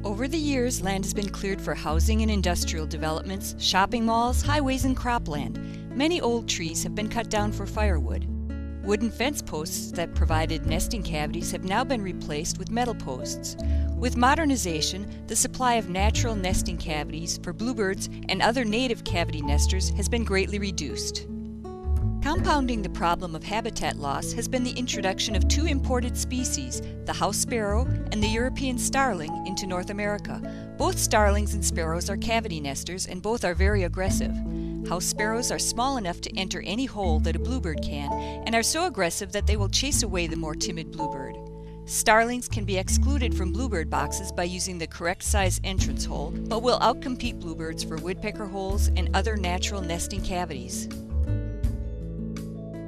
Over the years, land has been cleared for housing and industrial developments, shopping malls, highways, and cropland. Many old trees have been cut down for firewood. Wooden fence posts that provided nesting cavities have now been replaced with metal posts. With modernization, the supply of natural nesting cavities for bluebirds and other native cavity nesters has been greatly reduced. Compounding the problem of habitat loss has been the introduction of two imported species, the house sparrow and the European starling, into North America. Both starlings and sparrows are cavity nesters, and both are very aggressive. House sparrows are small enough to enter any hole that a bluebird can, and are so aggressive that they will chase away the more timid bluebird. Starlings can be excluded from bluebird boxes by using the correct size entrance hole, but will outcompete bluebirds for woodpecker holes and other natural nesting cavities.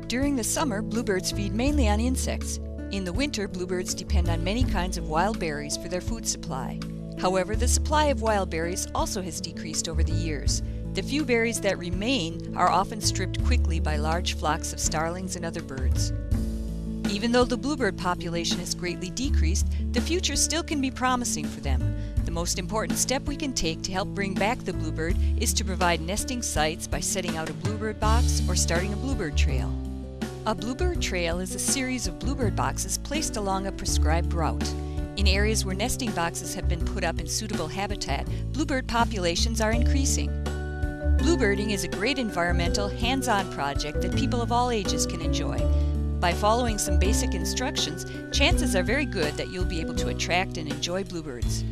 During the summer, bluebirds feed mainly on insects. In the winter, bluebirds depend on many kinds of wild berries for their food supply. However, the supply of wild berries also has decreased over the years. The few berries that remain are often stripped quickly by large flocks of starlings and other birds. Even though the bluebird population has greatly decreased, the future still can be promising for them. The most important step we can take to help bring back the bluebird is to provide nesting sites by setting out a bluebird box or starting a bluebird trail. A bluebird trail is a series of bluebird boxes placed along a prescribed route. In areas where nesting boxes have been put up in suitable habitat, bluebird populations are increasing. Bluebirding is a great environmental, hands-on project that people of all ages can enjoy. By following some basic instructions, chances are very good that you'll be able to attract and enjoy bluebirds.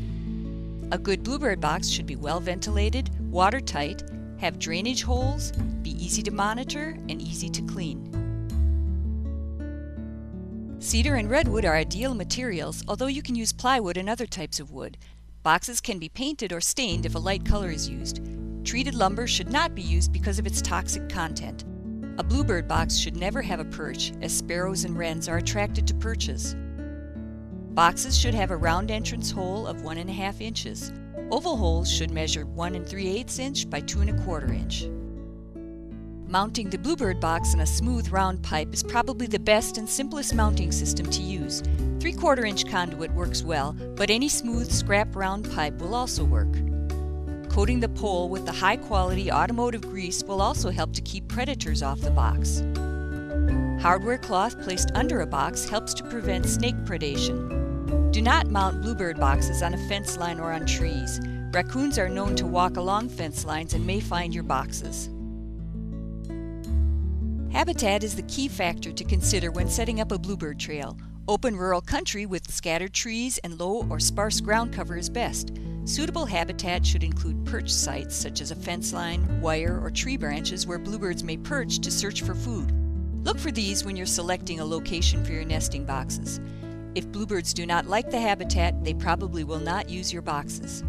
A good bluebird box should be well ventilated, watertight, have drainage holes, be easy to monitor, and easy to clean. Cedar and redwood are ideal materials, although you can use plywood and other types of wood. Boxes can be painted or stained if a light color is used. Treated lumber should not be used because of its toxic content. A bluebird box should never have a perch, as sparrows and wrens are attracted to perches. Boxes should have a round entrance hole of 1.5 inches. Oval holes should measure 1 3/8 inch by 2 1/4 inch. Mounting the bluebird box on a smooth round pipe is probably the best and simplest mounting system to use. 3/4 inch conduit works well, but any smooth scrap round pipe will also work. Coating the pole with the high-quality automotive grease will also help to keep predators off the box. Hardware cloth placed under a box helps to prevent snake predation. Do not mount bluebird boxes on a fence line or on trees. Raccoons are known to walk along fence lines and may find your boxes. Habitat is the key factor to consider when setting up a bluebird trail. Open rural country with scattered trees and low or sparse ground cover is best. Suitable habitat should include perch sites such as a fence line, wire, or tree branches where bluebirds may perch to search for food. Look for these when you're selecting a location for your nesting boxes. If bluebirds do not like the habitat, they probably will not use your boxes.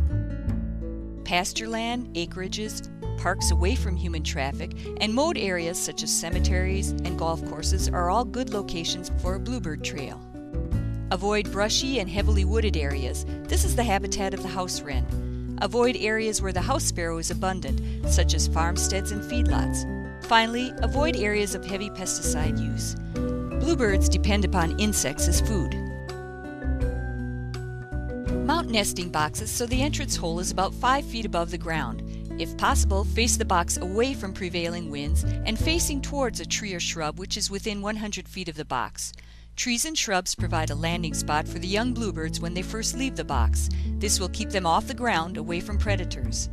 Pasture land, acreages, parks away from human traffic, and mowed areas such as cemeteries and golf courses are all good locations for a bluebird trail. Avoid brushy and heavily wooded areas. This is the habitat of the house wren. Avoid areas where the house sparrow is abundant, such as farmsteads and feedlots. Finally, avoid areas of heavy pesticide use. Bluebirds depend upon insects as food. Mount nesting boxes so the entrance hole is about 5 feet above the ground. If possible, face the box away from prevailing winds and facing towards a tree or shrub which is within 100 feet of the box. Trees and shrubs provide a landing spot for the young bluebirds when they first leave the box. This will keep them off the ground, away from predators.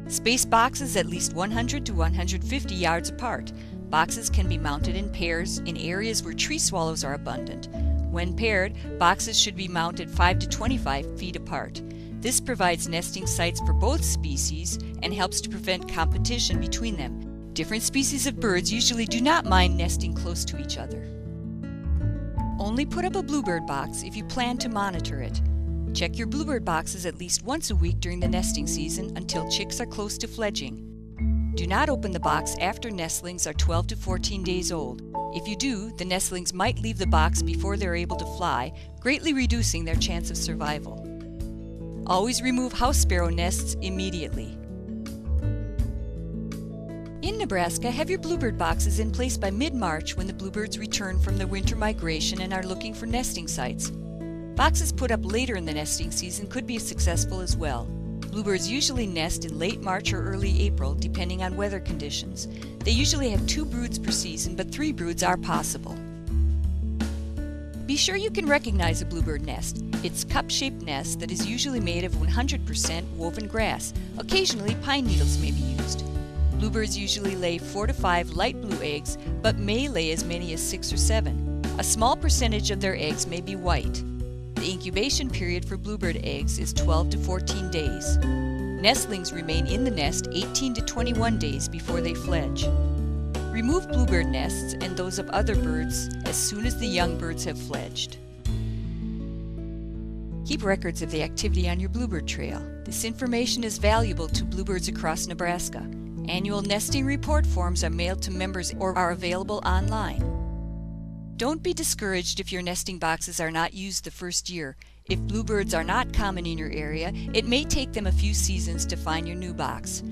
Space boxes at least 100 to 150 yards apart. Boxes can be mounted in pairs in areas where tree swallows are abundant. When paired, boxes should be mounted 5 to 25 feet apart. This provides nesting sites for both species and helps to prevent competition between them. Different species of birds usually do not mind nesting close to each other. Only put up a bluebird box if you plan to monitor it. Check your bluebird boxes at least once a week during the nesting season until chicks are close to fledging. Do not open the box after nestlings are 12 to 14 days old. If you do, the nestlings might leave the box before they're able to fly, greatly reducing their chance of survival. Always remove house sparrow nests immediately. In Nebraska, have your bluebird boxes in place by mid-March when the bluebirds return from the winter migration and are looking for nesting sites. Boxes put up later in the nesting season could be successful as well. Bluebirds usually nest in late March or early April, depending on weather conditions. They usually have 2 broods per season, but 3 broods are possible. Be sure you can recognize a bluebird nest. It's a cup-shaped nest that is usually made of 100% woven grass. Occasionally, pine needles may be used. Bluebirds usually lay 4 to 5 light blue eggs, but may lay as many as 6 or 7. A small percentage of their eggs may be white. The incubation period for bluebird eggs is 12 to 14 days. Nestlings remain in the nest 18 to 21 days before they fledge. Remove bluebird nests and those of other birds as soon as the young birds have fledged. Keep records of the activity on your bluebird trail. This information is valuable to bluebirds across Nebraska. Annual nesting report forms are mailed to members or are available online. Don't be discouraged if your nesting boxes are not used the first year. If bluebirds are not common in your area, it may take them a few seasons to find your new box.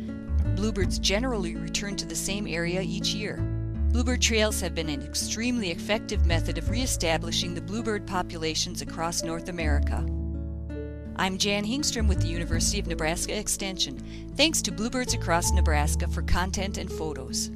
Bluebirds generally return to the same area each year. Bluebird trails have been an extremely effective method of reestablishing the bluebird populations across North America. I'm Jan Hygnstrom with the University of Nebraska Extension. Thanks to Bluebirds across Nebraska for content and photos.